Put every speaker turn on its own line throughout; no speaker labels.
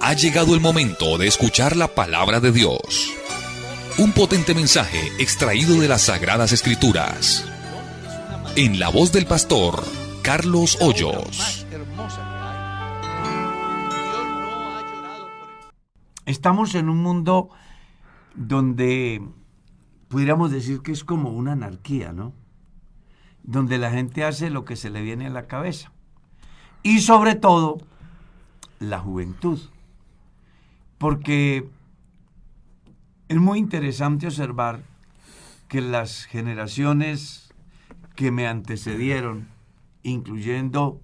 Ha llegado el momento de escuchar la palabra de Dios. Un potente mensaje extraído de las Sagradas Escrituras. En la voz del pastor Carlos Hoyos.
Estamos en un mundo donde pudiéramos decir que es como una anarquía, ¿no? Donde la gente hace lo que se le viene a la cabeza. Y sobre todo, la juventud. Porque es muy interesante observar que las generaciones que me antecedieron, incluyendo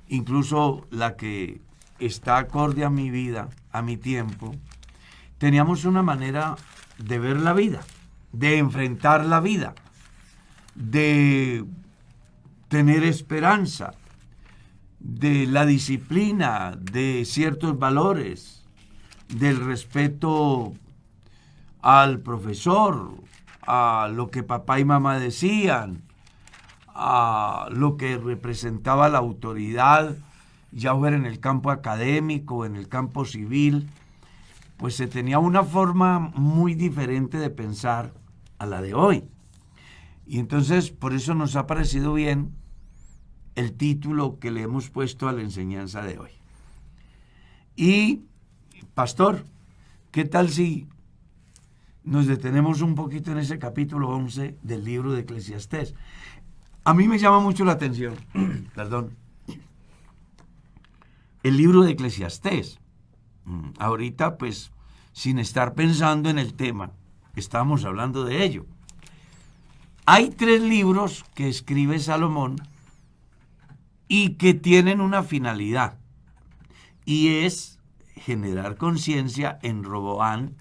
incluso la que está acorde a mi vida, a mi tiempo, teníamos una manera de ver la vida, de enfrentar la vida, de tener esperanza, de la disciplina, de ciertos valores, del respeto al profesor, a lo que papá y mamá decían, a lo que representaba la autoridad, ya fuera en el campo académico, en el campo civil, pues se tenía una forma muy diferente de pensar a la de hoy. Y entonces por eso nos ha parecido bien el título que le hemos puesto a la enseñanza de hoy. Y, pastor, ¿qué tal si nos detenemos un poquito en ese capítulo 11 del libro de Eclesiastés? A mí me llama mucho la atención, perdón, el libro de Eclesiastés. Ahorita, pues, sin estar pensando en el tema, estamos hablando de ello. Hay 3 libros que escribe Salomón y que tienen una finalidad, y es generar conciencia en Roboam,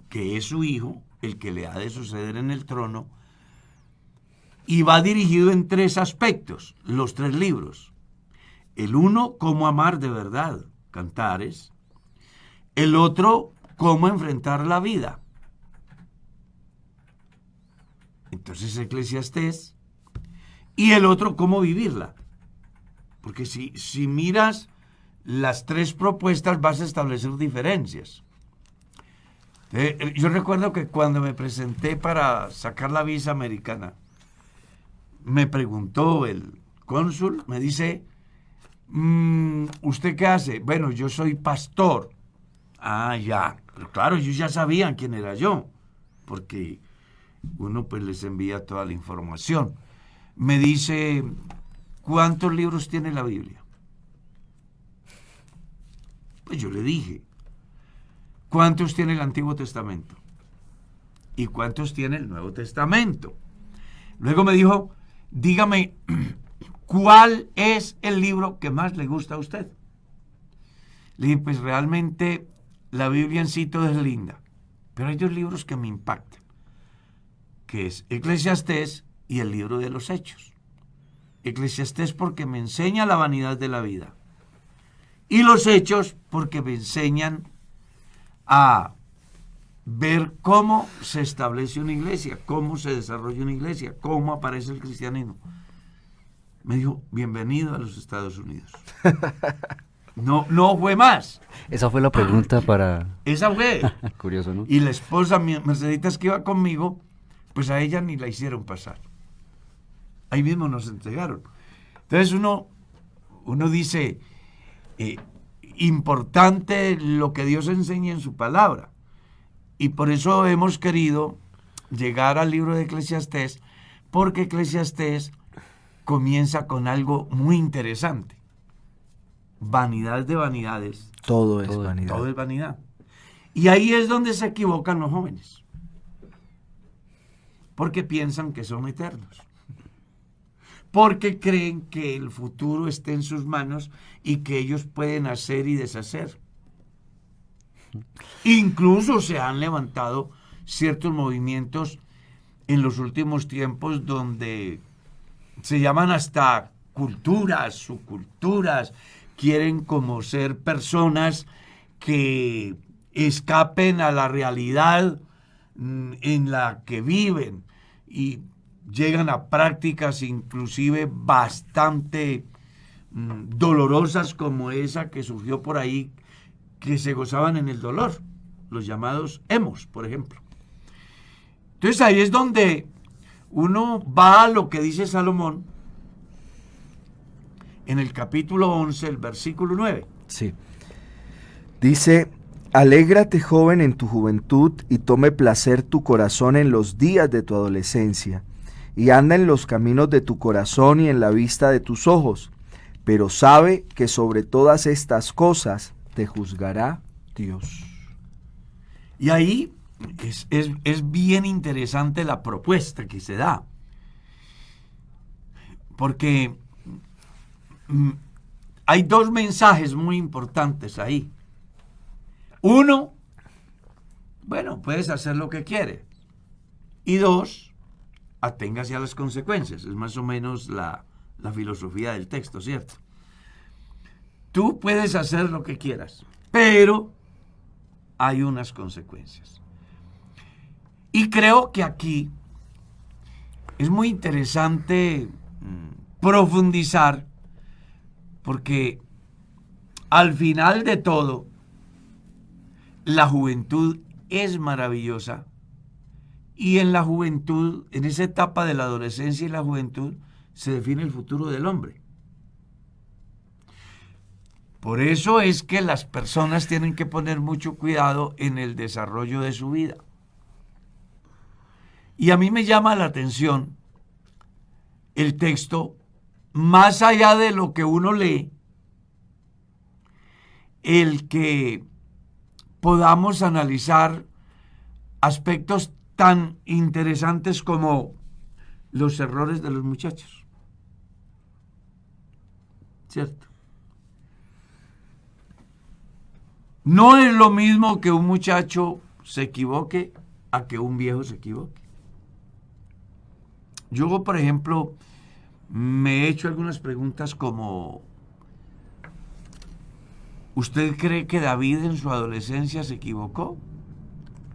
que es su hijo, el que le ha de suceder en el trono, y va dirigido en 3 aspectos, los 3 libros. El uno, cómo amar de verdad, Cantares. El otro, cómo enfrentar la vida. Entonces, Eclesiastés. Y el otro, cómo vivirla. Porque si miras las 3 propuestas, vas a establecer diferencias. Yo recuerdo que cuando me presenté para sacar la visa americana, me preguntó el cónsul, me dice, ¿usted qué hace? Bueno, yo soy pastor. Ah, ya. Pero claro, ellos ya sabían quién era yo, porque uno pues les envía toda la información. Me dice, ¿cuántos libros tiene la Biblia? Pues yo le dije, ¿cuántos tiene el Antiguo Testamento? ¿Y cuántos tiene el Nuevo Testamento? Luego me dijo, dígame, ¿cuál es el libro que más le gusta a usted? Le dije, pues realmente la Biblia en sí toda es linda, pero hay 2 libros que me impactan, que es Eclesiastés y el libro de los Hechos. Eclesiastés porque me enseña la vanidad de la vida, y los Hechos porque me enseñan a ver cómo se establece una iglesia, cómo se desarrolla una iglesia, cómo aparece el cristianismo. Me dijo, bienvenido a los Estados Unidos. No fue más.
Esa fue la pregunta para...
Esa fue.
Curioso, ¿no?
Y la esposa, Merceditas, que iba conmigo, pues a ella ni la hicieron pasar. Ahí mismo nos entregaron. Entonces uno dice, importante lo que Dios enseña en su palabra. Y por eso hemos querido llegar al libro de Eclesiastés, porque Eclesiastés comienza con algo muy interesante. Vanidad de vanidades.
Todo es vanidad.
Todo es vanidad. Y ahí es donde se equivocan los jóvenes. Porque piensan que son eternos. Porque creen que el futuro está en sus manos y que ellos pueden hacer y deshacer. Incluso se han levantado ciertos movimientos en los últimos tiempos donde se llaman hasta culturas, subculturas, quieren como ser personas que escapen a la realidad en la que viven y llegan a prácticas inclusive bastante dolorosas como esa que surgió por ahí que se gozaban en el dolor, los llamados emos, por ejemplo. Entonces ahí es donde uno va a lo que dice Salomón en el capítulo 11, el versículo 9.
Sí. Dice: alégrate, joven, en tu juventud, y tome placer tu corazón en los días de tu adolescencia, y anda en los caminos de tu corazón y en la vista de tus ojos, pero sabe que sobre todas estas cosas te juzgará Dios.
Y ahí es bien interesante la propuesta que se da, porque hay dos mensajes muy importantes ahí. Uno, bueno, puedes hacer lo que quieres. Y dos, aténgase a las consecuencias. Es más o menos la filosofía del texto, ¿cierto? Tú puedes hacer lo que quieras, pero hay unas consecuencias. Y creo que aquí es muy interesante profundizar, porque al final de todo, la juventud es maravillosa, y en la juventud, en esa etapa de la adolescencia y la juventud, se define el futuro del hombre. Por eso es que las personas tienen que poner mucho cuidado en el desarrollo de su vida. Y a mí me llama la atención el texto, más allá de lo que uno lee, el que podamos analizar aspectos tan interesantes como los errores de los muchachos. ¿Cierto? No es lo mismo que un muchacho se equivoque a que un viejo se equivoque. Yo, por ejemplo, me he hecho algunas preguntas como: ¿usted cree que David en su adolescencia se equivocó?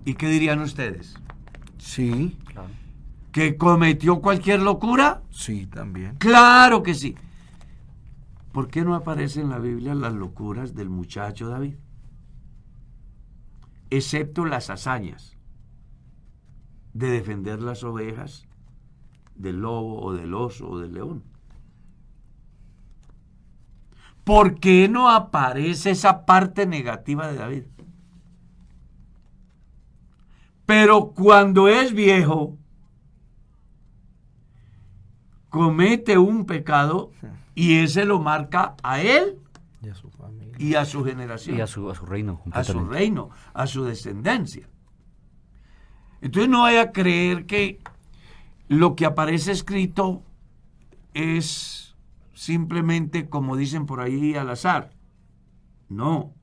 ¿Y qué dirían ustedes?
Sí,
Claro.
¿Que cometió cualquier locura?
sí, también.
Claro que sí. ¿Por qué no aparecen en la Biblia las locuras del muchacho David? Excepto las hazañas de defender las ovejas del lobo o del oso o del león. ¿Por qué no aparece esa parte negativa de David? Pero cuando es viejo, comete un pecado y ese lo marca a él
Y a su familia.
y a su generación.
Y a su reino.
A su
completamente.
reino, a su descendencia. Entonces no vaya a creer que lo que aparece escrito es simplemente, como dicen por ahí, al azar. No,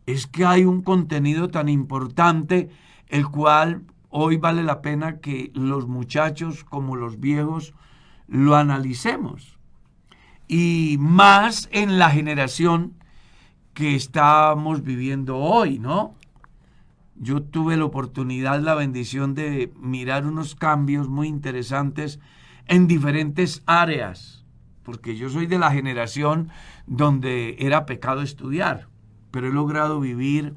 es que hay un contenido tan importante, el cual hoy vale la pena que los muchachos como los viejos lo analicemos. Y más en la generación que estamos viviendo hoy, ¿no? Yo tuve la oportunidad, la bendición de mirar unos cambios muy interesantes en diferentes áreas, porque yo soy de la generación donde era pecado estudiar, pero he logrado vivir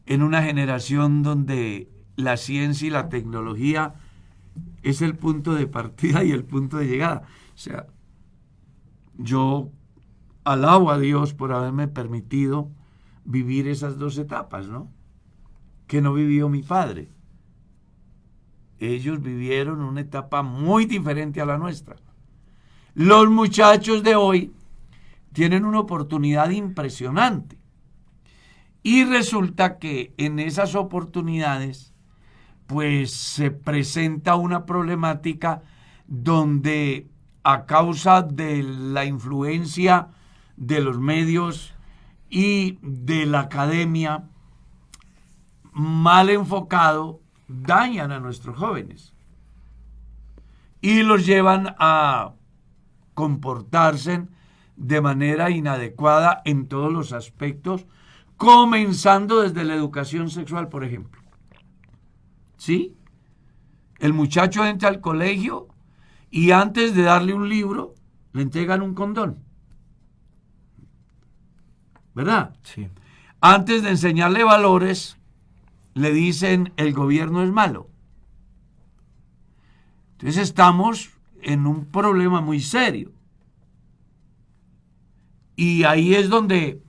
en una generación donde la ciencia y la tecnología es el punto de partida y el punto de llegada. O sea, yo alabo a Dios por haberme permitido vivir esas dos etapas, ¿no? Que no vivió mi padre. Ellos vivieron una etapa muy diferente a la nuestra. Los muchachos de hoy tienen una oportunidad impresionante. Y resulta que en esas oportunidades, pues se presenta una problemática donde, a causa de la influencia de los medios y de la academia, mal enfocado, dañan a nuestros jóvenes y los llevan a comportarse de manera inadecuada en todos los aspectos, comenzando desde la educación sexual, por ejemplo. ¿Sí? El muchacho entra al colegio y antes de darle un libro, le entregan un condón. ¿Verdad?
Sí.
antes de enseñarle valores, le dicen el gobierno es malo. Entonces estamos en un problema muy serio. Y ahí es donde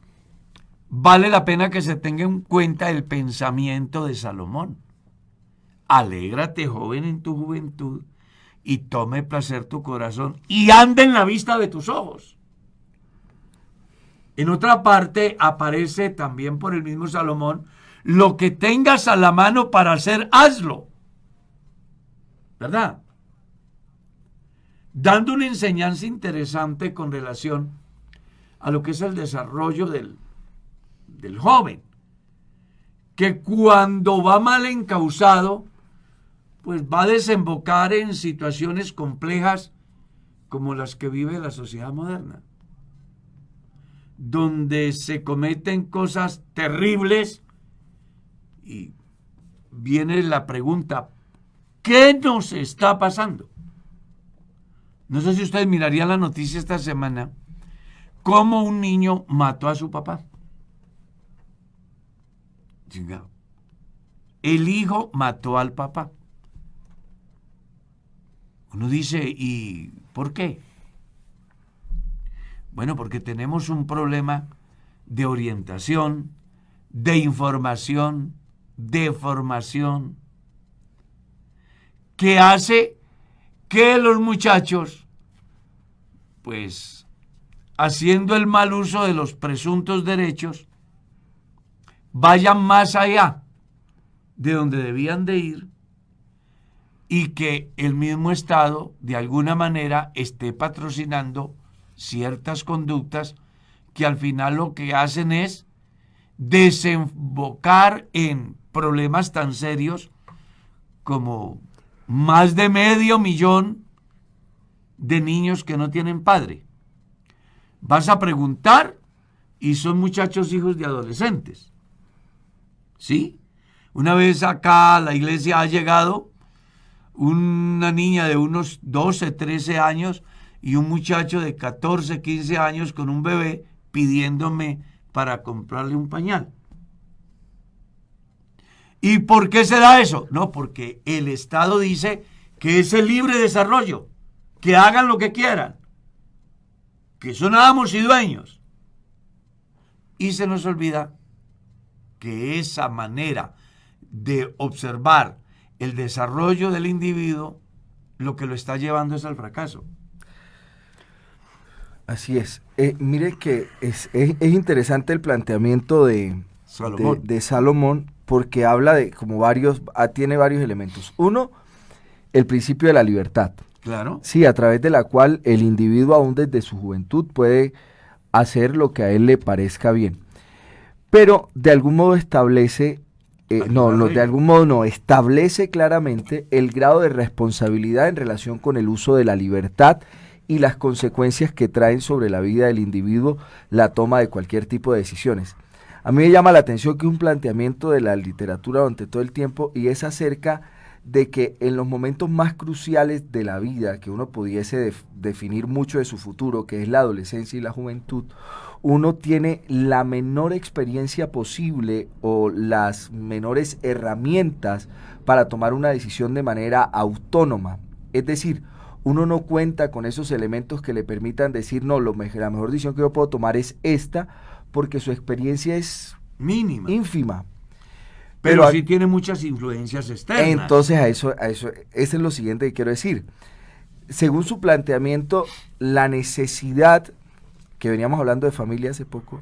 vale la pena que se tenga en cuenta el pensamiento de Salomón. Alégrate, joven, en tu juventud, y tome placer tu corazón, y anda en la vista de tus ojos. En otra parte aparece también por el mismo Salomón, lo que tengas a la mano para hacer, hazlo. ¿Verdad? Dando una enseñanza interesante con relación a lo que es el desarrollo del joven, que cuando va mal encauzado, pues va a desembocar en situaciones complejas como las que vive la sociedad moderna, donde se cometen cosas terribles y viene la pregunta, ¿qué nos está pasando? No sé si ustedes mirarían la noticia esta semana, cómo un niño mató a su papá. El hijo mató al papá. Uno dice, ¿y por qué? Bueno, porque tenemos un problema de orientación, de información, de formación, que hace que los muchachos, pues, haciendo el mal uso de los presuntos derechos, vayan más allá de donde debían de ir y que el mismo Estado, de alguna manera, esté patrocinando ciertas conductas que al final lo que hacen es desembocar en problemas tan serios como más de 500,000 de niños que no tienen padre. Vas a preguntar y son muchachos hijos de adolescentes. ¿Sí? Una vez acá a la iglesia ha llegado una niña de unos 12, 13 años y un muchacho de 14, 15 años con un bebé pidiéndome para comprarle un pañal. ¿Y por qué se da eso? No, porque el Estado dice que es el libre desarrollo, que hagan lo que quieran, que son amos y dueños. Y se nos olvida que esa manera de observar el desarrollo del individuo lo que lo está llevando es al fracaso.
Así es. Mire que es interesante el planteamiento de Salomón, porque habla de tiene varios elementos. Uno, el principio de la libertad.
Claro.
Sí, a través de la cual el individuo aún desde su juventud puede hacer lo que a él le parezca bien. Pero de algún modo establece, establece claramente el grado de responsabilidad en relación con el uso de la libertad y las consecuencias que traen sobre la vida del individuo la toma de cualquier tipo de decisiones. A mí me llama la atención que un planteamiento de la literatura durante todo el tiempo, y es acerca de que en los momentos más cruciales de la vida, que uno pudiese definir mucho de su futuro, que es la adolescencia y la juventud, uno tiene la menor experiencia posible o las menores herramientas para tomar una decisión de manera autónoma. Es decir, uno no cuenta con esos elementos que le permitan decir, no, la mejor decisión que yo puedo tomar es esta, porque su experiencia es
mínima,
ínfima.
Pero sí tiene muchas influencias externas.
Entonces, eso es lo siguiente que quiero decir. Según su planteamiento, la necesidad, que veníamos hablando de familia hace poco,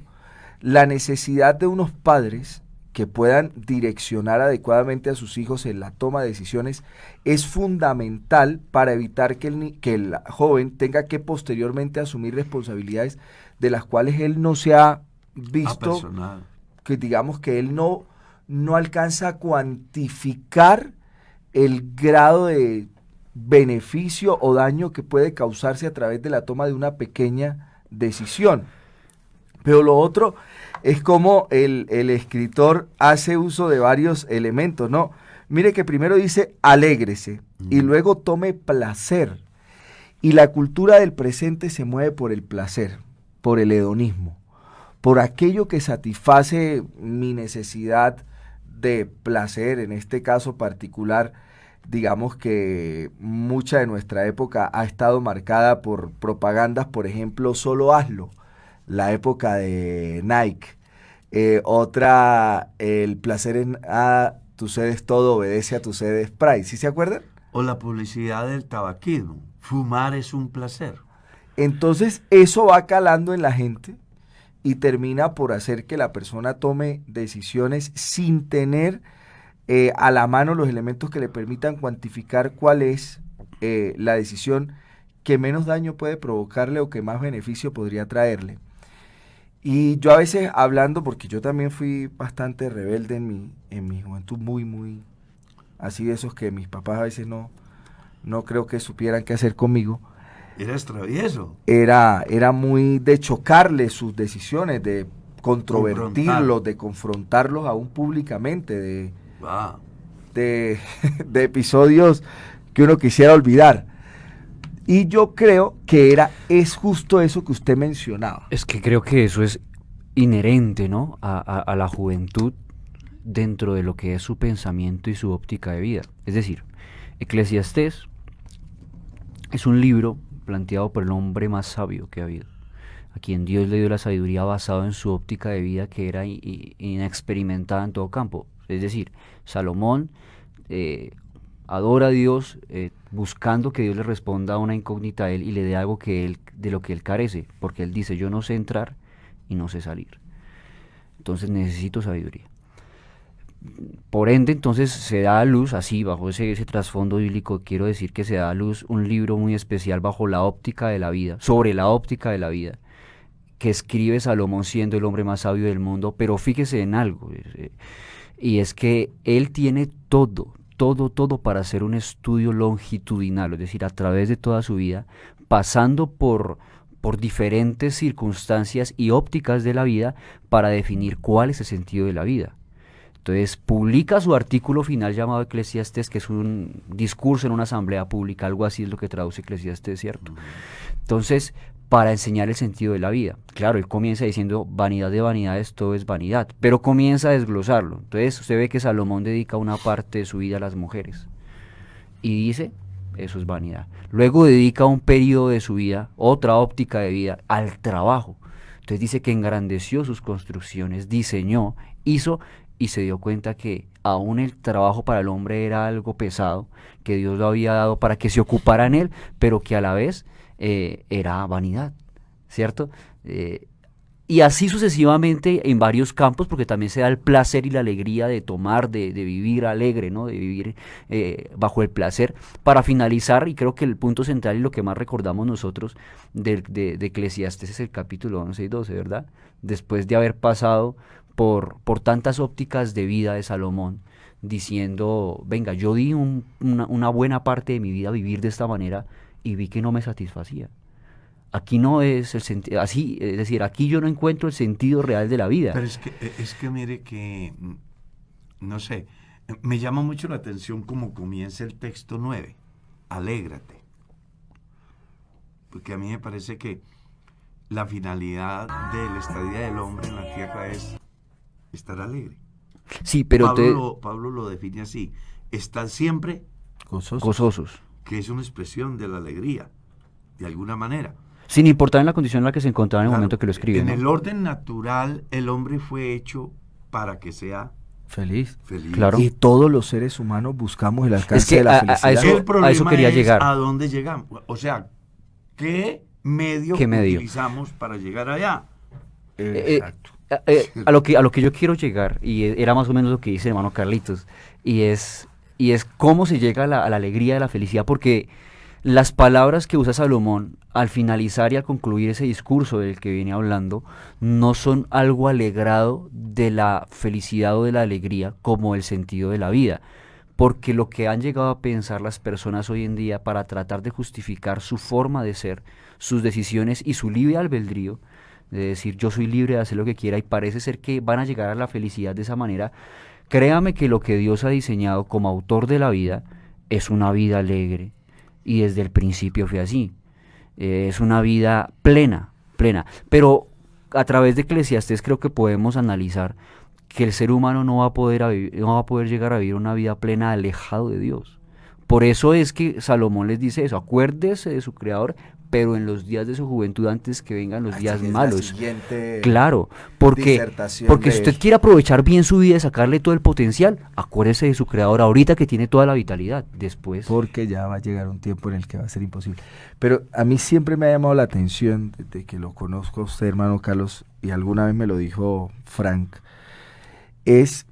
la necesidad de unos padres que puedan direccionar adecuadamente a sus hijos en la toma de decisiones es fundamental para evitar que el joven tenga que posteriormente asumir responsabilidades de las cuales él no se ha visto, que digamos que él no alcanza a cuantificar el grado de beneficio o daño que puede causarse a través de la toma de una pequeña decisión. Pero lo otro es como el escritor hace uso de varios elementos, ¿no? Mire que primero dice alégrese y luego tome placer. Y la cultura del presente se mueve por el placer, por el hedonismo, por aquello que satisface mi necesidad de placer, en este caso particular. Digamos que mucha de nuestra época ha estado marcada por propagandas, por ejemplo, solo hazlo, la época de Nike. Otra, el placer en tu sed es todo, obedece a tu sed es Sprite, ¿sí se acuerdan?
O la publicidad del tabaquismo, fumar es un placer.
Entonces eso va calando en la gente y termina por hacer que la persona tome decisiones sin tener a la mano los elementos que le permitan cuantificar cuál es la decisión que menos daño puede provocarle o que más beneficio podría traerle. Y yo a veces hablando, porque yo también fui bastante rebelde en mi juventud, muy así de esos que mis papás a veces no creo que supieran qué hacer conmigo.
Eras travieso.
Era muy de chocarle sus decisiones, de controvertirlos, de confrontarlos aún públicamente, de episodios que uno quisiera olvidar. Y yo creo que es justo eso que usted mencionaba.
Es que creo que eso es inherente, ¿no? a la juventud dentro de lo que es su pensamiento y su óptica de vida. Es decir, Eclesiastés es un libro planteado por el hombre más sabio que ha habido, a quien Dios le dio la sabiduría basado en su óptica de vida que era inexperimentada en todo campo. Es decir, Salomón adora a Dios buscando que Dios le responda a una incógnita a él y le dé algo de lo que él carece, porque él dice, yo no sé entrar y no sé salir, entonces necesito sabiduría. Por ende, entonces se da a luz, así bajo ese trasfondo bíblico, quiero decir que se da a luz un libro muy especial bajo la óptica de la vida, sobre la óptica de la vida, que escribe Salomón siendo el hombre más sabio del mundo. Pero fíjese en algo, y es que él tiene todo para hacer un estudio longitudinal, es decir, a través de toda su vida, pasando por diferentes circunstancias y ópticas de la vida para definir cuál es el sentido de la vida. Entonces publica su artículo final llamado Eclesiastés, que es un discurso en una asamblea pública, algo así es lo que traduce Eclesiastés, ¿cierto? Entonces, para enseñar el sentido de la vida. Claro, él comienza diciendo, vanidad de vanidades, todo es vanidad, pero comienza a desglosarlo. Entonces usted ve que Salomón dedica una parte de su vida a las mujeres y dice, eso es vanidad. Luego dedica un periodo de su vida, otra óptica de vida, al trabajo. Entonces dice que engrandeció sus construcciones, diseñó, hizo, y se dio cuenta que aún el trabajo para el hombre era algo pesado, que Dios lo había dado para que se ocupara en él, pero que a la vez era vanidad, ¿cierto? Y así sucesivamente en varios campos, porque también se da el placer y la alegría de tomar, de vivir alegre, ¿no? De vivir bajo el placer. Para finalizar, y creo que el punto central y lo que más recordamos nosotros de Eclesiastés es el capítulo 11 y 12, ¿verdad? Después de haber pasado por tantas ópticas de vida de Salomón, diciendo, venga, yo di una buena parte de mi vida a vivir de esta manera y vi que no me satisfacía. Aquí no es el sentido, así, es decir, aquí yo no encuentro el sentido real de la vida.
Pero es que mire que, no sé, me llama mucho la atención cómo comienza el texto 9, alégrate. Porque a mí me parece que la finalidad de la estadía del hombre en la tierra es estar alegre.
Sí, pero
Pablo lo define así, estar siempre
gozosos,
que es una expresión de la alegría, de alguna manera.
Sin importar en la condición en la que se encontraba en el momento que lo escribe.
En
¿no?
el orden natural, el hombre fue hecho para que sea
feliz.
Claro.
Y todos los seres humanos buscamos el alcance de la felicidad.
El problema
a eso quería
es
llegar.
a dónde llegamos. O sea, ¿qué medio utilizamos para llegar allá?
Exacto.
A lo que yo quiero llegar, y era más o menos lo que dice el hermano Carlitos, y es cómo se llega a la alegría, a la felicidad, porque las palabras que usa Salomón al finalizar y al concluir ese discurso del que viene hablando no son algo alegrado de la felicidad o de la alegría como el sentido de la vida, porque lo que han llegado a pensar las personas hoy en día para tratar de justificar su forma de ser, sus decisiones y su libre albedrío, de decir yo soy libre de hacer lo que quiera, y parece ser que van a llegar a la felicidad de esa manera. Créame que lo que Dios ha diseñado como autor de la vida es una vida alegre, y desde el principio fue así. Es una vida plena, pero a través de Eclesiastés creo que podemos analizar que el ser humano no va a poder llegar a vivir una vida plena alejado de Dios. Por eso es que Salomón les dice eso, acuérdese de su Creador, pero en los días de su juventud, antes que vengan los días malos. Claro, porque si usted quiere aprovechar bien su vida y sacarle todo el potencial, acuérdese de su Creador ahorita que tiene toda la vitalidad. Después,
porque ya va a llegar un tiempo en el que va a ser imposible. Pero a mí siempre me ha llamado la atención, desde que lo conozco a usted, hermano Carlos, y alguna vez me lo dijo Frank, es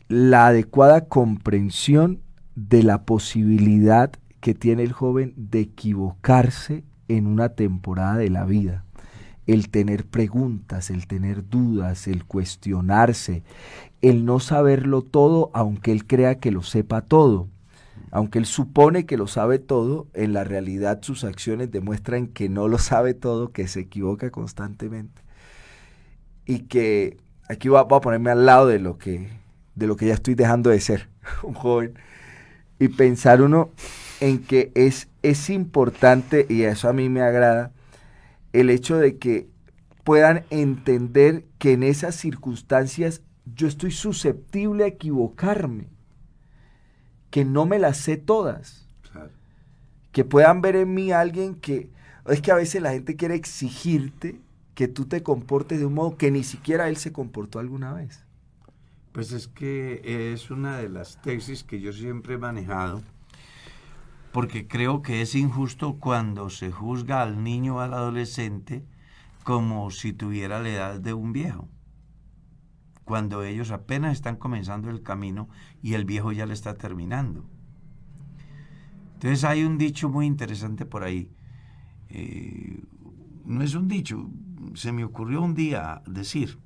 la adecuada comprensión de la posibilidad que tiene el joven de equivocarse en una temporada de la vida, el tener preguntas, el tener dudas, el cuestionarse, el no saberlo todo, aunque él crea que lo sepa todo, aunque él supone que lo sabe todo, en la realidad sus acciones demuestran que no lo sabe todo, que se equivoca constantemente, y que aquí voy a ponerme al lado de lo que ya estoy dejando de ser un joven, y pensar uno en que es importante, y eso a mí me agrada, el hecho de que puedan entender que en esas circunstancias yo estoy susceptible a equivocarme, que no me las sé todas, claro. Que puedan ver en mí alguien que, es que a veces la gente quiere exigirte que tú te comportes de un modo que ni siquiera él se comportó alguna vez.
Pues es que es una de las tesis que yo siempre he manejado, porque creo que es injusto cuando se juzga al niño o al adolescente como si tuviera la edad de un viejo, cuando ellos apenas están comenzando el camino y el viejo ya le está terminando. Entonces hay un dicho muy interesante por ahí, no es un dicho, se me ocurrió un día decir,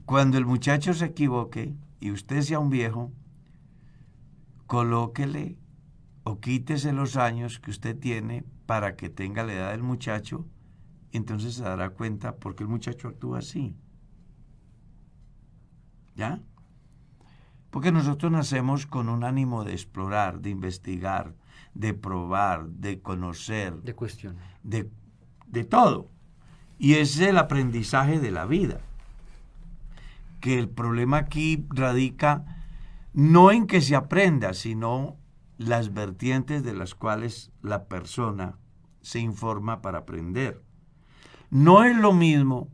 cuando el muchacho se equivoque y usted sea un viejo, colóquele o quítese los años que usted tiene para que tenga la edad del muchacho, y entonces se dará cuenta por qué el muchacho actúa así. ¿Ya? Porque nosotros nacemos con un ánimo de explorar, de investigar, de probar, de conocer,
de cuestionar,
de todo. Y es el aprendizaje de la vida. Que el problema aquí radica no en que se aprenda, sino las vertientes de las cuales la persona se informa para aprender. No es lo mismo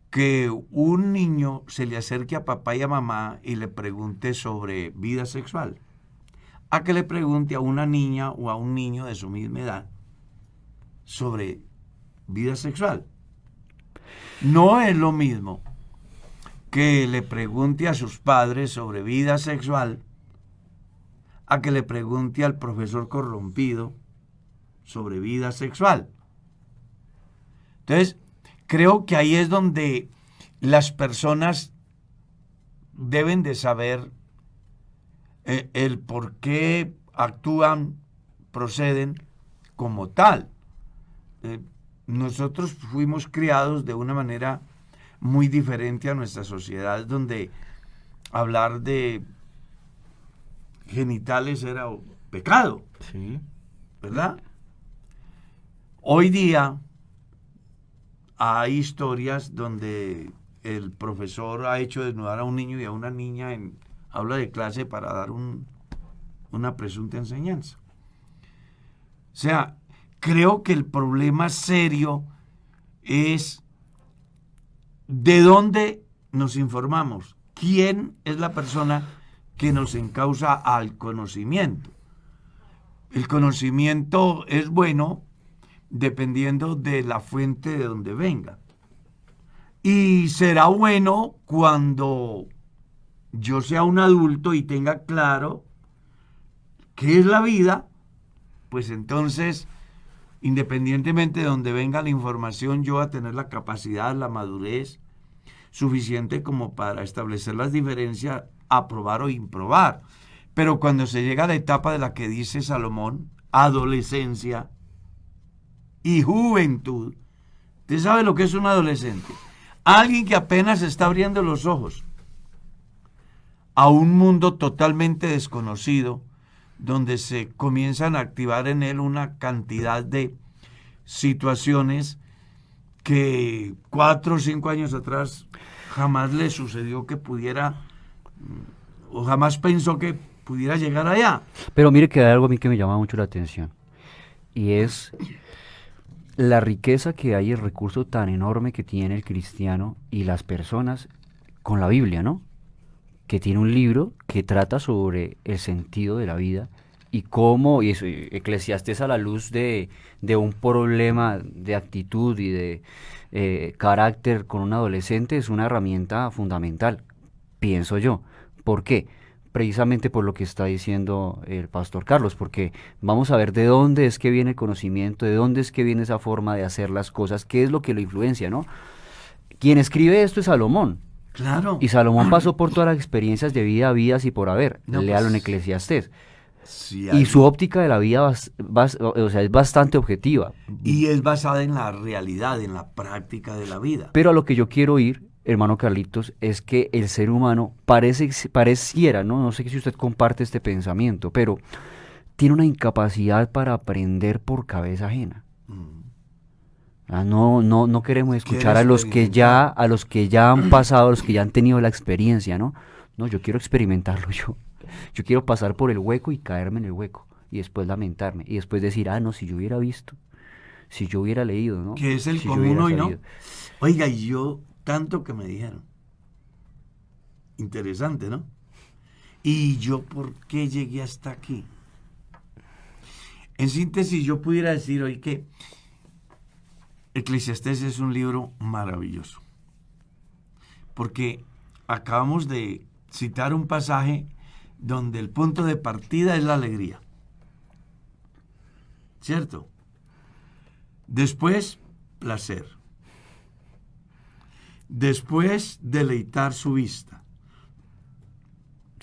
que un niño se le acerque a papá y a mamá y le pregunte sobre vida sexual, a que le pregunte a una niña o a un niño de su misma edad sobre vida sexual. No es lo mismo que le pregunte a sus padres sobre vida sexual, a que le pregunte al profesor corrompido sobre vida sexual. Entonces, creo que ahí es donde las personas deben de saber el por qué actúan, proceden como tal. Nosotros fuimos criados de una manera muy diferente a nuestra sociedad, donde hablar de genitales era pecado,
sí,
¿verdad? Hoy día hay historias donde el profesor ha hecho desnudar a un niño y a una niña en aula de clase para dar una presunta enseñanza. O sea, creo que el problema serio es de dónde nos informamos, quién es la persona que nos encausa al conocimiento. El conocimiento es bueno dependiendo de la fuente de donde venga. Y será bueno cuando yo sea un adulto y tenga claro qué es la vida, pues entonces, independientemente de donde venga la información, yo voy a tener la capacidad, la madurez suficiente como para establecer las diferencias, aprobar o improbar. Pero cuando se llega a la etapa de la que dice Salomón, adolescencia y juventud, ¿usted sabe lo que es un adolescente? Alguien que apenas está abriendo los ojos a un mundo totalmente desconocido, donde se comienzan a activar en él una cantidad de situaciones que 4 o 5 años atrás jamás le sucedió que pudiera, o jamás pensó que pudiera llegar allá.
Pero mire que hay algo a mí que me llama mucho la atención, y es la riqueza que hay, el recurso tan enorme que tiene el cristiano y las personas con la Biblia, ¿no? Que tiene un libro que trata sobre el sentido de la vida y cómo, y eso, Eclesiastés a la luz de un problema de actitud y de carácter con un adolescente es una herramienta fundamental, pienso yo. ¿Por qué? Precisamente por lo que está diciendo el pastor Carlos, porque vamos a ver de dónde es que viene el conocimiento, de dónde es que viene esa forma de hacer las cosas, qué es lo que lo influencia, ¿no? Quien escribe esto es Salomón.
Claro.
Y Salomón pasó por todas las experiencias de vida, habidas y por haber.
No,
Léalo
pues,
en Eclesiastés.
Sí,
Y su óptica de la vida o sea, es bastante objetiva.
y es basada en la realidad, en la práctica de la vida.
Pero a lo que yo quiero ir, hermano Carlitos, es que el ser humano pareciera, ¿no? No sé si usted comparte este pensamiento, pero tiene una incapacidad para aprender por cabeza ajena. No queremos escuchar
Quiere
a los que ya han pasado, a los que ya han tenido la experiencia, ¿no? No, yo quiero experimentarlo yo. Yo quiero pasar por el hueco y caerme en el hueco y después lamentarme y después decir, no, si yo hubiera visto, si yo hubiera leído, ¿no?
Que es el
Si yo
común
hubiera
hoy, ¿no?
sabido.
Oiga, y yo, tanto que me dijeron. Interesante, ¿no? ¿Y yo por qué llegué hasta aquí? En síntesis, yo pudiera decir hoy que Eclesiastés es un libro maravilloso. Porque acabamos de citar un pasaje donde el punto de partida es la alegría. ¿Cierto? Después, placer. Después, deleitar su vista.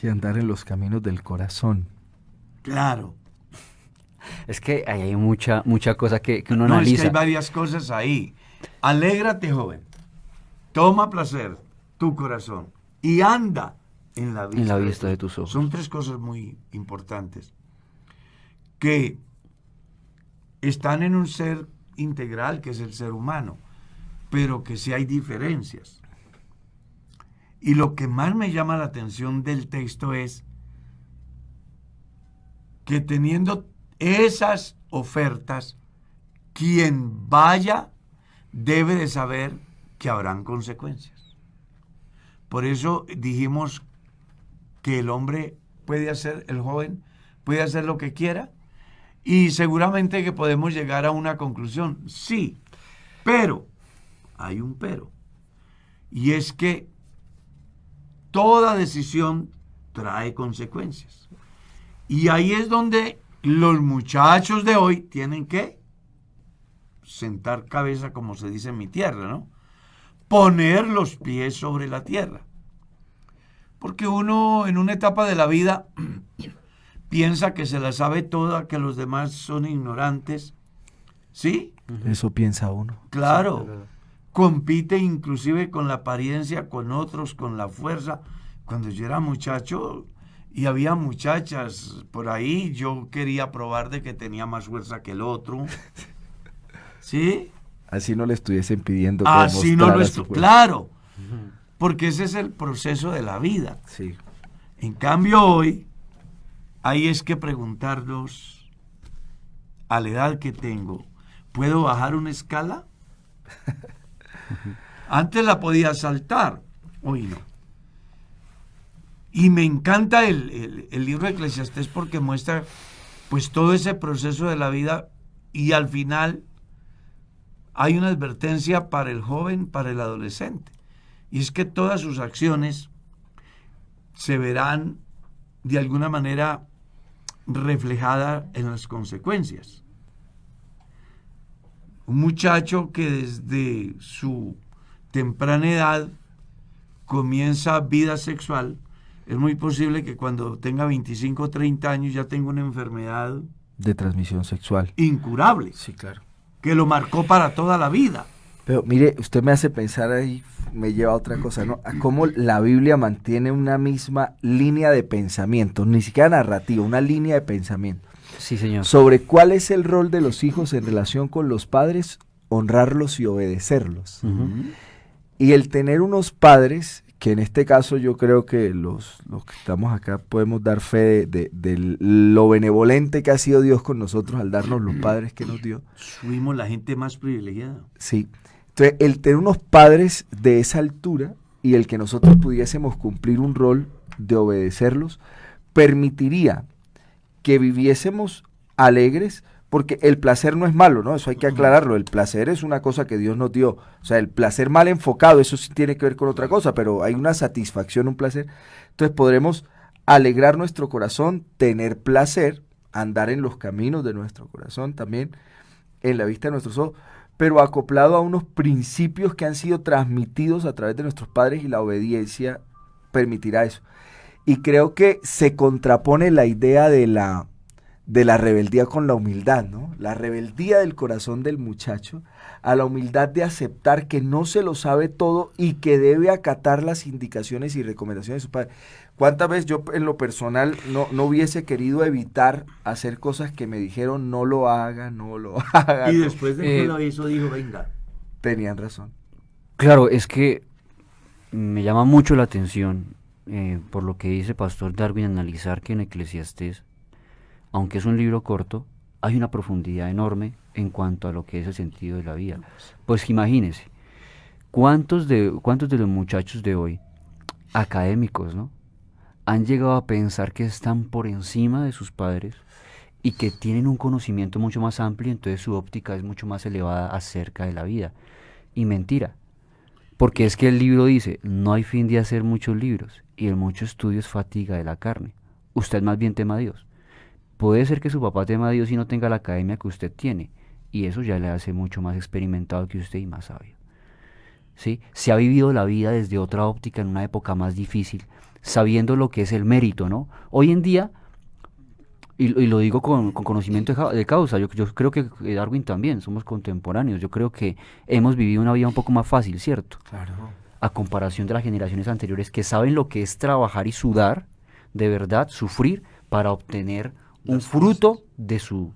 Y andar en los caminos del corazón.
Claro.
Es que ahí hay mucha cosa que uno
No,
analiza.
es que hay varias cosas ahí. Alégrate, joven. Toma placer tu corazón y anda en la vista,
de tus ojos.
Son 3 cosas muy importantes que están en un ser integral, que es el ser humano, pero que sí hay diferencias. Y lo que más me llama la atención del texto es que teniendo esas ofertas, quien vaya debe de saber que habrán consecuencias. Por eso dijimos que el hombre puede hacer, el joven puede hacer lo que quiera y seguramente que podemos llegar a una conclusión. Sí, pero, hay un pero, y es que toda decisión trae consecuencias. Y ahí es donde los muchachos de hoy tienen que sentar cabeza, como se dice en mi tierra, ¿no? Poner los pies sobre la tierra. Porque uno en una etapa de la vida piensa que se la sabe toda, que los demás son ignorantes. ¿Sí?
Eso piensa uno.
Claro. Compite inclusive con la apariencia, con otros, con la fuerza. Cuando yo era muchacho y había muchachas por ahí, yo quería probar de que tenía más fuerza que el otro. ¿Sí?
Así no le estuviesen pidiendo que
Así no lo
demostrara su fuerza.
claro. Porque ese es el proceso de la vida.
Sí.
En cambio hoy, ahí es que preguntarnos, a la edad que tengo, ¿puedo bajar una escala? Antes la podía saltar, hoy no. Y me encanta el libro de Eclesiastés porque muestra pues todo ese proceso de la vida y al final hay una advertencia para el joven, para el adolescente. Y es que todas sus acciones se verán de alguna manera reflejadas en las consecuencias. Un muchacho que desde su temprana edad comienza vida sexual, es muy posible que cuando tenga 25 o 30 años ya tenga una enfermedad
De transmisión sexual.
incurable,
Sí, claro.
que lo marcó para toda la vida.
Pero mire, usted me hace pensar ahí, me lleva a otra cosa, ¿no? A cómo la Biblia mantiene una misma línea de pensamiento, ni siquiera narrativa, una línea de pensamiento.
Sí, señor.
sobre cuál es el rol de los hijos en relación con los padres, honrarlos y obedecerlos.
Ujú.
Y el tener unos padres, que en este caso yo creo que los que estamos acá podemos dar fe de lo benevolente que ha sido Dios con nosotros al darnos los padres que nos dio.
Fuimos la gente más privilegiada.
Sí. Entonces, el tener unos padres de esa altura y el que nosotros pudiésemos cumplir un rol de obedecerlos, permitiría que viviésemos alegres, porque el placer no es malo, ¿no? Eso hay que aclararlo. El placer es una cosa que Dios nos dio. O sea, el placer mal enfocado, eso sí tiene que ver con otra cosa, pero hay una satisfacción, un placer. Entonces podremos alegrar nuestro corazón, tener placer, andar en los caminos de nuestro corazón también, en la vista de nuestros ojos, pero acoplado a unos principios que han sido transmitidos a través de nuestros padres, y la obediencia permitirá eso. Y creo que se contrapone la idea de la rebeldía con la humildad, ¿no? La rebeldía del corazón del muchacho a la humildad de aceptar que no se lo sabe todo y que debe acatar las indicaciones y recomendaciones de su padre. ¿Cuántas veces yo en lo personal no hubiese querido evitar hacer cosas que me dijeron no lo haga, no lo haga?
Y
no?
después de que lo hizo, dijo, venga.
Tenían razón.
Claro, es que me llama mucho la atención, por lo que dice Pastor Darwin, analizar que en Eclesiastés, aunque es un libro corto, hay una profundidad enorme en cuanto a lo que es el sentido de la vida. Pues imagínense, ¿cuántos de los muchachos de hoy, académicos, ¿no?, han llegado a pensar que están por encima de sus padres y que tienen un conocimiento mucho más amplio, entonces su óptica es mucho más elevada acerca de la vida? Y mentira, porque es que el libro dice, no hay fin de hacer muchos libros, y el mucho estudio es fatiga de la carne. Usted más bien tema a Dios. Puede ser que su papá tema a Dios y no tenga la academia que usted tiene, y eso ya le hace mucho más experimentado que usted y más sabio. ¿Sí? Se ha vivido la vida desde otra óptica en una época más difícil, sabiendo lo que es el mérito, ¿no? Hoy en día, y lo digo con conocimiento de causa, yo creo que Darwin también, somos contemporáneos, yo creo que hemos vivido una vida un poco más fácil, ¿cierto?
Claro.
A comparación de las generaciones anteriores que saben lo que es trabajar y sudar, de verdad, sufrir para obtener un fruto de su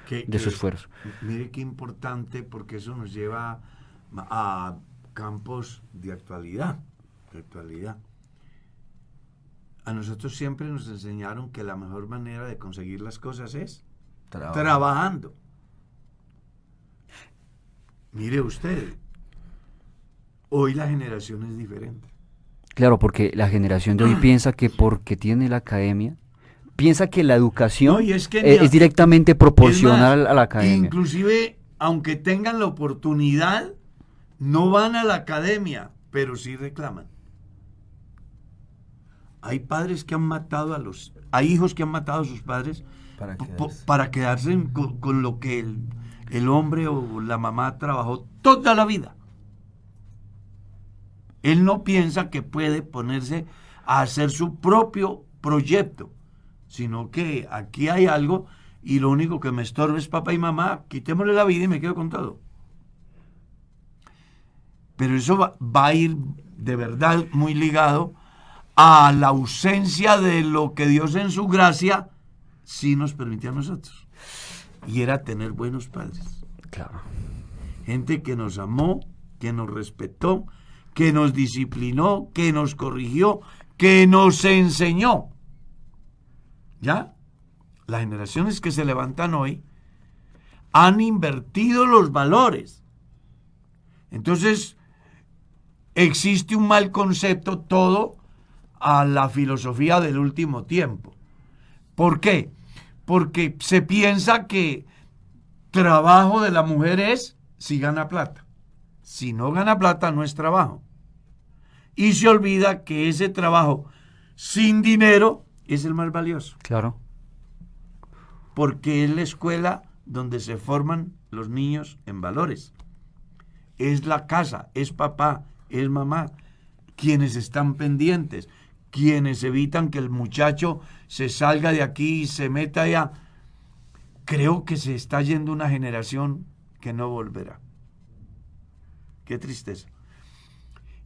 esfuerzo.
Mire qué importante, porque eso nos lleva a campos de actualidad. A nosotros siempre nos enseñaron que la mejor manera de conseguir las cosas es trabajando. Mire usted, hoy la generación es diferente.
Claro, porque la generación de hoy piensa que porque tiene la academia, piensa que la educación
No, y es que
es directamente proporcional
es más,
a la academia.
Inclusive, aunque tengan la oportunidad, no van a la academia, pero sí reclaman. Hay padres que han matado hay hijos que han matado a sus padres para quedarse con lo que el hombre o la mamá trabajó toda la vida. Él no piensa que puede ponerse a hacer su propio proyecto, sino que aquí hay algo y lo único que me estorba es papá y mamá, quitémosle la vida y me quedo con todo. Pero eso va a ir de verdad muy ligado a la ausencia de lo que Dios en su gracia sí nos permitió a nosotros. Y era tener buenos padres.
Claro.
Gente que nos amó, que nos respetó, que nos disciplinó, que nos corrigió, que nos enseñó. ¿Ya? Las generaciones que se levantan hoy han invertido los valores. Entonces, existe un mal concepto todo a la filosofía del último tiempo. ¿Por qué? Porque se piensa que trabajo de la mujer es si gana plata. Si no gana plata, no es trabajo. Y se olvida que ese trabajo sin dinero es el más valioso.
Claro.
Porque es la escuela donde se forman los niños en valores. Es la casa, es papá, es mamá, quienes están pendientes, quienes evitan que el muchacho se salga de aquí y se meta allá. Creo que se está yendo una generación que no volverá. Qué tristeza.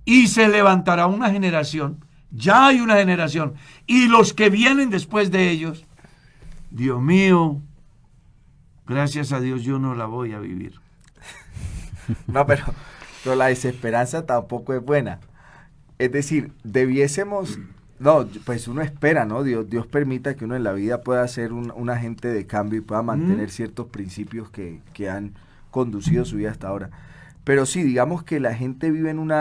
Y se levantará una generación, ya hay una generación, y los que vienen después de ellos, Dios mío, gracias a Dios yo no la voy a vivir.
No, pero la desesperanza tampoco es buena. Es decir, debiésemos... No, pues uno espera, ¿no? Dios permita que uno en la vida pueda ser un agente de cambio y pueda mantener ciertos principios que han conducido su vida hasta ahora. Pero sí, digamos que la gente vive en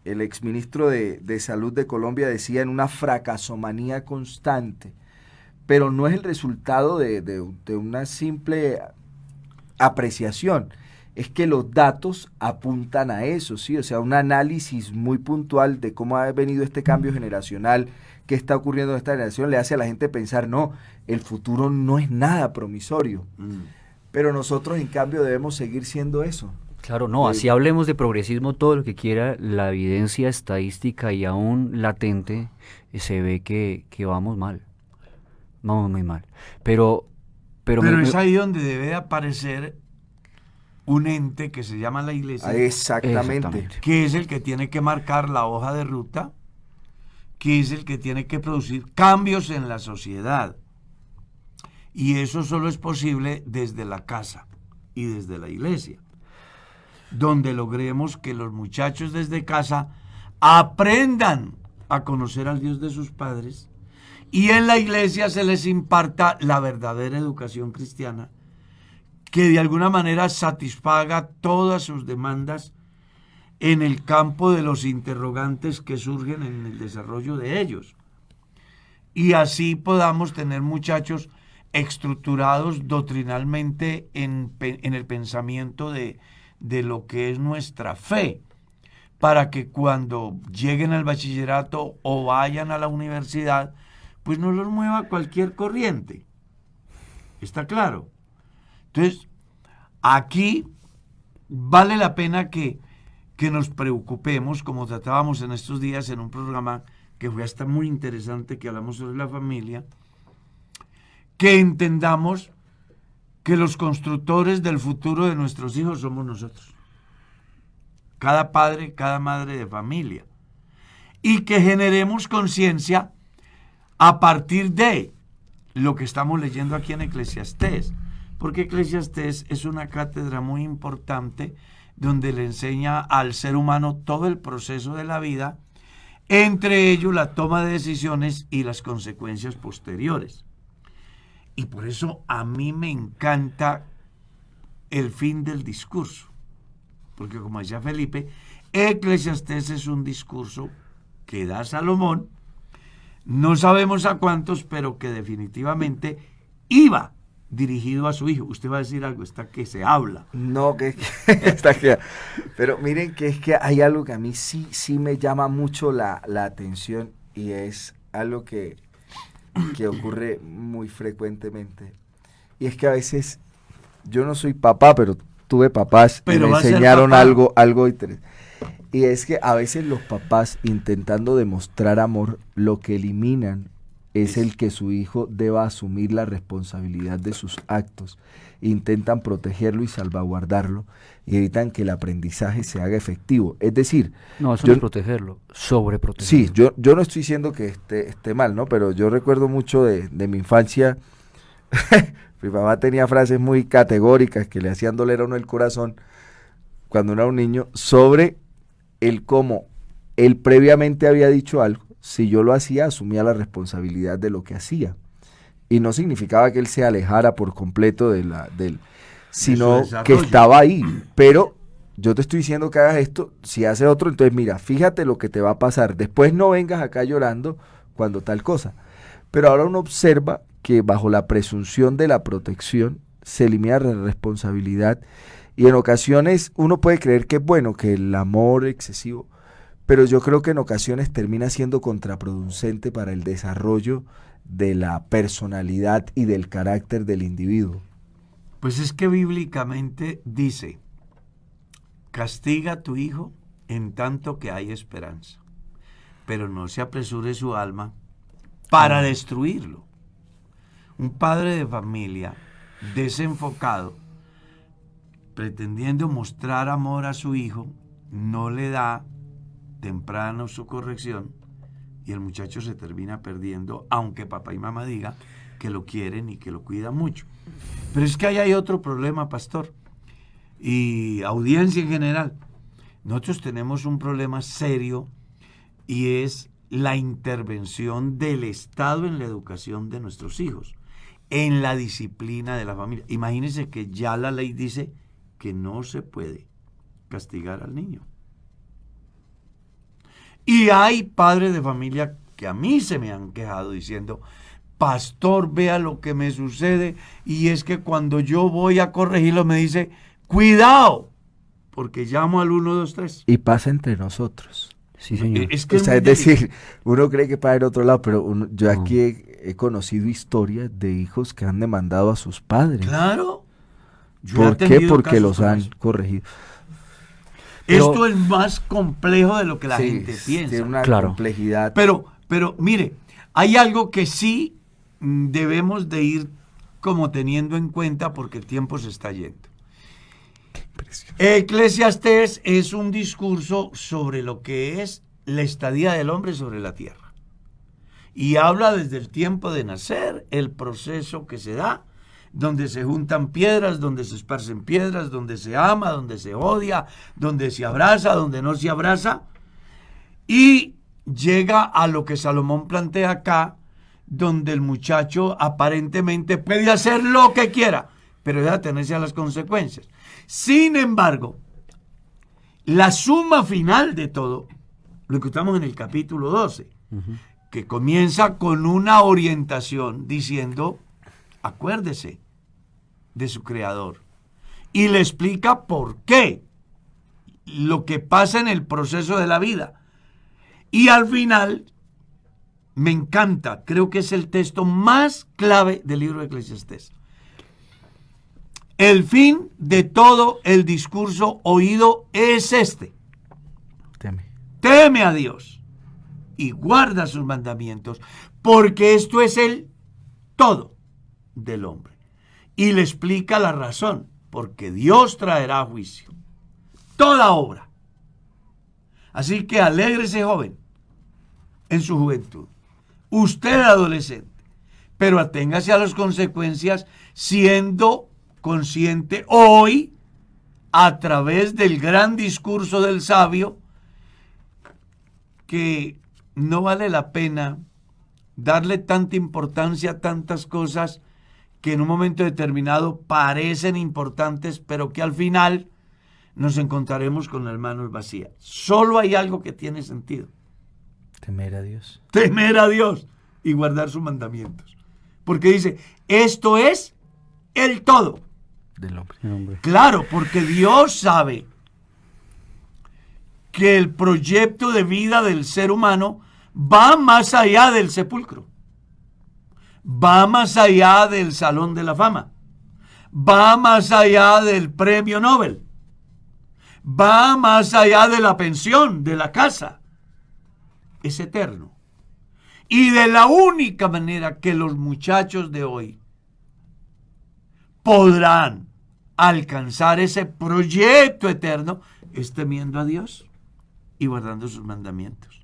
el exministro de Salud de Colombia decía, en una fracasomanía constante, pero no es el resultado de una simple apreciación, es que los datos apuntan a eso, ¿sí? O sea, un análisis muy puntual de cómo ha venido este cambio generacional, qué está ocurriendo en esta generación, le hace a la gente pensar, no, el futuro no es nada promisorio. Pero nosotros, en cambio, debemos seguir siendo eso.
Claro, no, así hablemos de progresismo, todo lo que quiera, la evidencia estadística y aún latente, se ve que vamos mal, vamos muy mal. Pero
es ahí donde debe de aparecer un ente que se llama la Iglesia.
Exactamente.
Que es el que tiene que marcar la hoja de ruta, que es el que tiene que producir cambios en la sociedad. Y eso solo es posible desde la casa y desde la iglesia, donde logremos que los muchachos desde casa aprendan a conocer al Dios de sus padres y en la iglesia se les imparta la verdadera educación cristiana, que de alguna manera satisfaga todas sus demandas en el campo de los interrogantes que surgen en el desarrollo de ellos. Y así podamos tener muchachos estructurados doctrinalmente en el pensamiento de lo que es nuestra fe, para que cuando lleguen al bachillerato o vayan a la universidad, pues no los mueva cualquier corriente. ¿Está claro? Entonces, aquí vale la pena que nos preocupemos, como tratábamos en estos días en un programa que fue hasta muy interesante, que hablamos sobre la familia, que entendamos que los constructores del futuro de nuestros hijos somos nosotros. Cada padre, cada madre de familia. Y que generemos conciencia a partir de lo que estamos leyendo aquí en Eclesiastés. Porque Eclesiastés es una cátedra muy importante donde le enseña al ser humano todo el proceso de la vida, entre ellos la toma de decisiones y las consecuencias posteriores. Y por eso a mí me encanta el fin del discurso. Porque como decía Felipe, Eclesiastés es un discurso que da Salomón, no sabemos a cuántos, pero que definitivamente iba dirigido a su hijo. Usted va a decir algo, está que se habla.
No, que está que... Pero miren que es que hay algo que a mí sí me llama mucho la atención, y es algo que ocurre muy frecuentemente. Y es que a veces, yo no soy papá, pero tuve papás que me enseñaron algo interesante. Y es que a veces los papás, intentando demostrar amor, lo que eliminan es el que su hijo deba asumir la responsabilidad de sus actos. Intentan protegerlo y salvaguardarlo y evitan que el aprendizaje se haga efectivo. Es decir...
No, eso no es protegerlo, sobreprotegerlo.
Sí, yo no estoy diciendo que esté mal, ¿no? Pero yo recuerdo mucho de mi infancia. Mi mamá tenía frases muy categóricas que le hacían doler a uno el corazón cuando era un niño, sobre el cómo él previamente había dicho algo. Si yo lo hacía, asumía la responsabilidad de lo que hacía. Y no significaba que él se alejara por completo sino que estaba ahí. Pero yo te estoy diciendo que hagas esto, si haces otro, entonces mira, fíjate lo que te va a pasar. Después no vengas acá llorando cuando tal cosa. Pero ahora uno observa que bajo la presunción de la protección se elimina la responsabilidad, y en ocasiones uno puede creer que es bueno, que el amor excesivo, pero yo creo que en ocasiones termina siendo contraproducente para el desarrollo de la personalidad y del carácter del individuo.
Pues es que bíblicamente dice, castiga a tu hijo en tanto que hay esperanza, pero no se apresure su alma para destruirlo. Un padre de familia desenfocado, pretendiendo mostrar amor a su hijo, no le da temprano su corrección y el muchacho se termina perdiendo, aunque papá y mamá digan que lo quieren y que lo cuidan mucho. Pero es que ahí hay otro problema, pastor, y audiencia en general. Nosotros tenemos un problema serio y es la intervención del Estado en la educación de nuestros hijos, en la disciplina de la familia. Imagínense que ya la ley dice que no se puede castigar al niño. Y hay padres de familia que a mí se me han quejado diciendo, pastor, vea lo que me sucede, y es que cuando yo voy a corregirlo me dice, cuidado, porque llamo al 123.
Y pasa entre nosotros.
Sí, señor.
Es que
O sea,
muy
es decir, uno cree que para el otro lado, pero yo
No.
aquí he conocido historias de hijos que han demandado a sus padres.
Claro. Yo he
¿Por qué?
atendido
Porque
casos
los
como
han
eso.
corregido.
Esto es más complejo de lo que la
Sí,
gente piensa.
tiene una
Claro.
complejidad.
Pero mire, hay algo que sí debemos de ir como teniendo en cuenta porque el tiempo se está yendo. Eclesiastés es un discurso sobre lo que es la estadía del hombre sobre la tierra. Y habla desde el tiempo de nacer, el proceso que se da, donde se juntan piedras, donde se esparcen piedras, donde se ama, donde se odia, donde se abraza, donde no se abraza. Y llega a lo que Salomón plantea acá, donde el muchacho aparentemente puede hacer lo que quiera, pero debe atenerse a las consecuencias. Sin embargo, la suma final de todo, lo que estamos en el capítulo 12, que comienza con una orientación diciendo, acuérdese de su creador, y le explica por qué, lo que pasa en el proceso de la vida. Y al final, me encanta, creo que es el texto más clave del libro de Eclesiastés. El fin de todo el discurso oído es este:
Teme.
teme a Dios y guarda sus mandamientos, porque esto es el todo del hombre. Y le explica la razón, porque Dios traerá a juicio toda obra. Así que alégrese, joven, en su juventud. Usted adolescente, pero aténgase a las consecuencias siendo consciente hoy, a través del gran discurso del sabio, que no vale la pena darle tanta importancia a tantas cosas que en un momento determinado parecen importantes, pero que al final nos encontraremos con las manos vacías. Solo hay algo que tiene sentido:
Temer a Dios.
temer a Dios y guardar sus mandamientos. Porque dice, esto es el todo
Del hombre.
El hombre.
Claro, porque Dios sabe que el proyecto de vida del ser humano va más allá del sepulcro, va más allá del Salón de la Fama, va más allá del premio Nobel, va más allá de la pensión, de la casa. Es eterno. Y de la única manera que los muchachos de hoy podrán alcanzar ese proyecto eterno es temiendo a Dios y guardando sus mandamientos.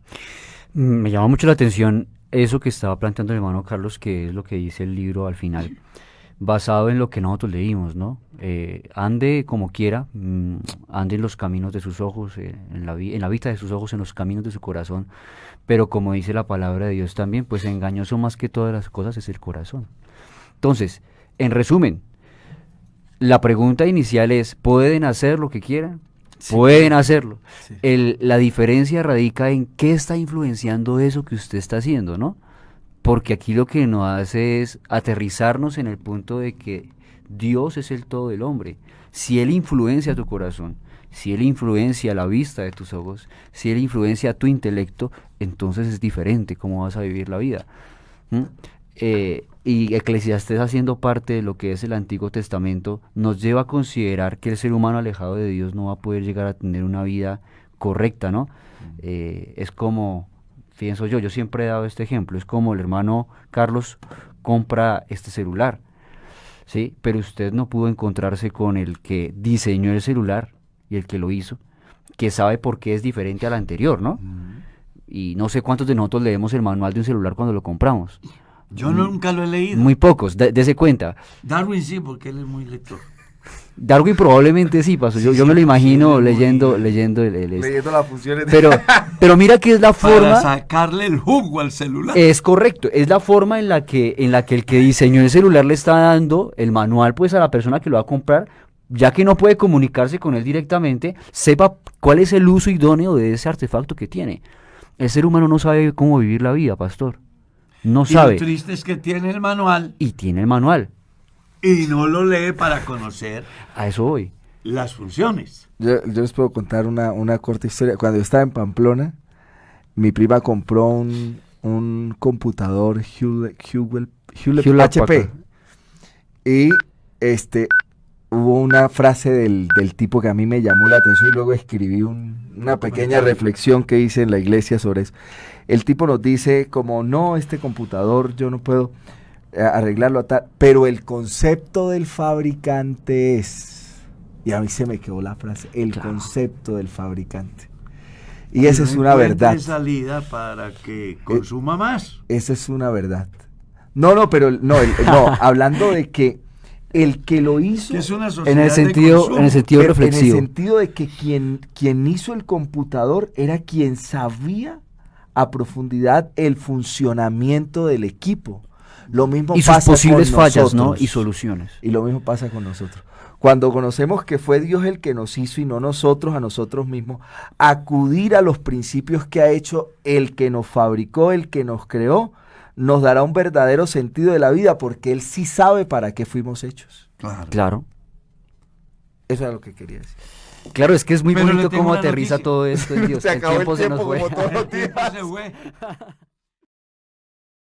Me llama mucho la atención eso que estaba planteando el hermano Carlos, que es lo que dice el libro al final, basado en lo que nosotros leímos, ¿no? Ande como quiera, ande en los caminos de sus ojos, en la vista de sus ojos, en los caminos de su corazón, pero como dice la palabra de Dios también, pues engañoso más que todas las cosas es el corazón. Entonces, en resumen, la pregunta inicial es, ¿pueden hacer lo que quieran?
Sí.
Pueden hacerlo.
Sí.
La diferencia radica en qué está influenciando eso que usted está haciendo, ¿no? Porque aquí lo que nos hace es aterrizarnos en el punto de que Dios es el todo del hombre. Si Él influencia tu corazón, si Él influencia la vista de tus ojos, si Él influencia tu intelecto, entonces es diferente cómo vas a vivir la vida. Y Eclesiastés, haciendo parte de lo que es el Antiguo Testamento, nos lleva a considerar que el ser humano alejado de Dios no va a poder llegar a tener una vida correcta, ¿no? Es como, pienso yo siempre he dado este ejemplo, es como el hermano Carlos compra este celular, ¿sí? Pero usted no pudo encontrarse con el que diseñó el celular y el que lo hizo, que sabe por qué es diferente al anterior, ¿no? Y no sé cuántos de nosotros leemos el manual de un celular cuando lo compramos.
Yo nunca lo he leído.
Muy pocos, dese cuenta.
Darwin sí, porque él es muy lector.
Darwin probablemente sí, pasó. Yo,
Sí,
yo me lo
sí,
imagino
sí,
leyendo
muy-
el
Leyendo las funciones.
pero mira que es la
Para
forma,
sacarle el jugo al celular.
es correcto, es la forma en la que el que diseñó el celular le está dando el manual pues a la persona que lo va a comprar, ya que no puede comunicarse con él directamente, sepa cuál es el uso idóneo de ese artefacto que tiene. El ser humano no sabe cómo vivir la vida, pastor. No
Y
sabe.
lo triste es que tiene el manual
Y tiene el manual.
y no lo lee para conocer
A eso voy.
las funciones.
Yo les puedo contar una corta historia. Cuando yo estaba en Pamplona, mi prima compró un computador Hewlett
Hewlett
HP.
Packard.
Y hubo una frase del tipo que a mí me llamó la atención y luego escribí una pequeña reflexión que hice en la iglesia sobre eso. El tipo nos dice como, no, este computador yo no puedo arreglarlo a tal, pero el concepto del fabricante es, y a mí se me quedó la frase, el
Claro.
concepto del fabricante. Y esa
no
es una
encuentre
verdad.
salida para que consuma más.
Esa es una verdad. No, no, hablando de que el que lo hizo,
Que es una sociedad
En el
de
sentido,
consumo.
en el sentido
en el
reflexivo.
sentido de que quien hizo el computador era quien sabía a profundidad el funcionamiento del equipo. Lo mismo
Y sus
pasa
posibles
con
fallas, ¿no?
nosotros.
Y soluciones.
Y lo mismo pasa con nosotros. Cuando conocemos que fue Dios el que nos hizo y no nosotros a nosotros mismos, acudir a los principios que ha hecho el que nos fabricó, el que nos creó, nos dará un verdadero sentido de la vida porque Él sí sabe para qué fuimos hechos.
Claro.
Claro.
Eso era lo que quería decir.
Claro, es que es muy
Pero le
bonito
tengo
cómo
una
aterriza
noticia.
todo esto en Dios.
Se acabó el
se nos
tiempo
fue.
como todos los
El tiempo
días.
se fue.